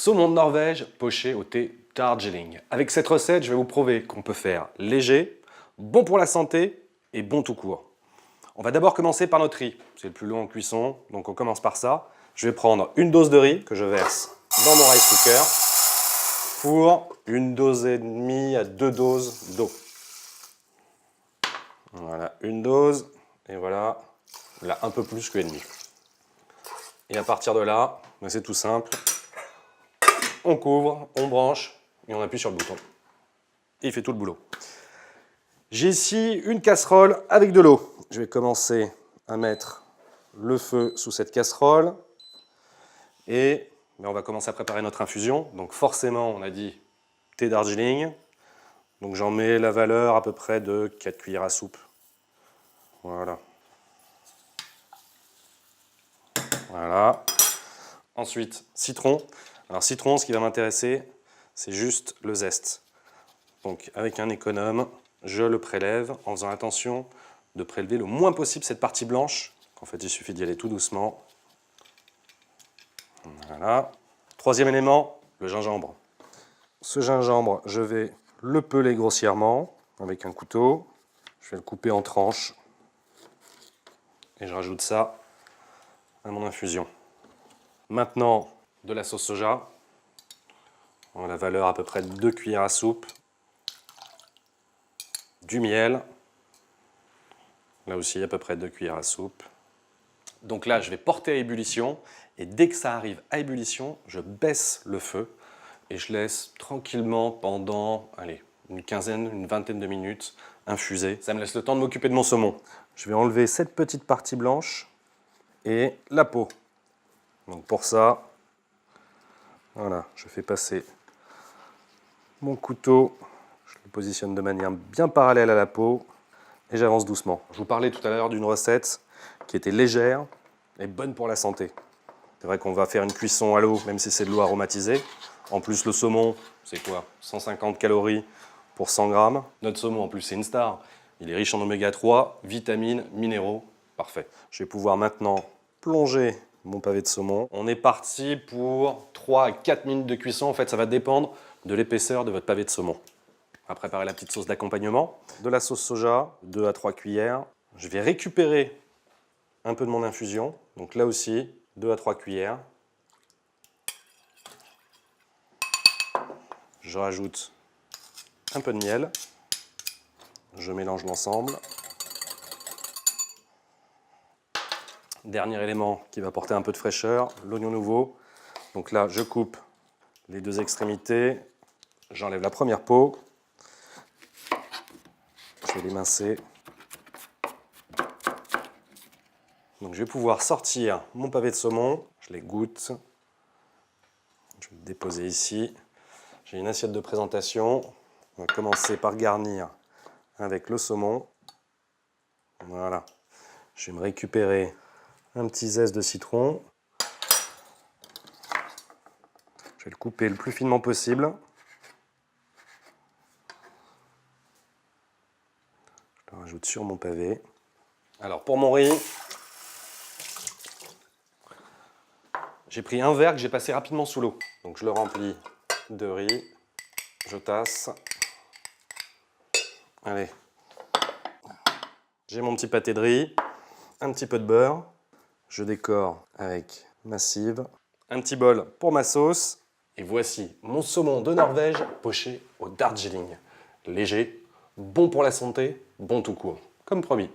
Saumon de Norvège poché au thé Darjeeling. Avec cette recette, je vais vous prouver qu'on peut faire léger, bon pour la santé et bon tout court. On va d'abord commencer par notre riz. C'est le plus long en cuisson, donc on commence par ça. Je vais prendre une dose de riz que je verse dans mon rice cooker pour une dose et demie à 2 doses d'eau. Voilà, une dose, et voilà, là un peu plus que demi. Et à partir de là, c'est tout simple. On couvre, on branche et on appuie sur le bouton. Et il fait tout le boulot. J'ai ici une casserole avec de l'eau. Je vais commencer à mettre le feu sous cette casserole et on va commencer à préparer notre infusion. Donc forcément, on a dit thé Darjeeling. Donc j'en mets la valeur à peu près de 4 cuillères à soupe. Voilà. Voilà. Ensuite, citron. Alors citron, ce qui va m'intéresser, c'est juste le zeste. Donc avec un économe, je le prélève en faisant attention de prélever le moins possible cette partie blanche. En fait, il suffit d'y aller tout doucement. Voilà. Troisième élément, le gingembre. Ce gingembre, je vais le peler grossièrement avec un couteau. Je vais le couper en tranches. Et je rajoute ça à mon infusion. Maintenant, de la sauce soja. On a la valeur à peu près de 2 cuillères à soupe. Du miel. Là aussi, à peu près 2 cuillères à soupe. Donc là, je vais porter à ébullition. Et dès que ça arrive à ébullition, je baisse le feu. Et je laisse tranquillement pendant, allez, une quinzaine, une vingtaine de minutes infuser. Ça me laisse le temps de m'occuper de mon saumon. Je vais enlever cette petite partie blanche et la peau. Donc pour ça, voilà, je fais passer mon couteau, je le positionne de manière bien parallèle à la peau et j'avance doucement. Je vous parlais tout à l'heure d'une recette qui était légère et bonne pour la santé. C'est vrai qu'on va faire une cuisson à l'eau, même si c'est de l'eau aromatisée. En plus, le saumon, c'est quoi? 150 calories pour 100 grammes. Notre saumon, en plus, c'est une star. Il est riche en oméga 3, vitamines, minéraux. Parfait. Je vais pouvoir maintenant plonger mon pavé de saumon. On est parti pour 3 à 4 minutes de cuisson. En fait, ça va dépendre de l'épaisseur de votre pavé de saumon. On va préparer la petite sauce d'accompagnement. De la sauce soja, 2 à 3 cuillères. Je vais récupérer un peu de mon infusion. Donc là aussi, 2 à 3 cuillères. Je rajoute un peu de miel. Je mélange l'ensemble. Dernier élément qui va apporter un peu de fraîcheur, l'oignon nouveau. Donc là, je coupe les deux extrémités. J'enlève la première peau. Je vais l'émincer. Donc je vais pouvoir sortir mon pavé de saumon. Je l'égoutte. Je vais le déposer ici. J'ai une assiette de présentation. On va commencer par garnir avec le saumon. Voilà. Je vais me récupérer un petit zeste de citron. Je vais le couper le plus finement possible. Je le rajoute sur mon pavé. Alors pour mon riz, j'ai pris un verre que j'ai passé rapidement sous l'eau. Donc je le remplis de riz. Je tasse. Allez. J'ai mon petit pâté de riz, un petit peu de beurre. Je décore avec ma cive. Un petit bol pour ma sauce. Et voici mon saumon de Norvège poché au Darjeeling. Léger, bon pour la santé, bon tout court. Comme promis.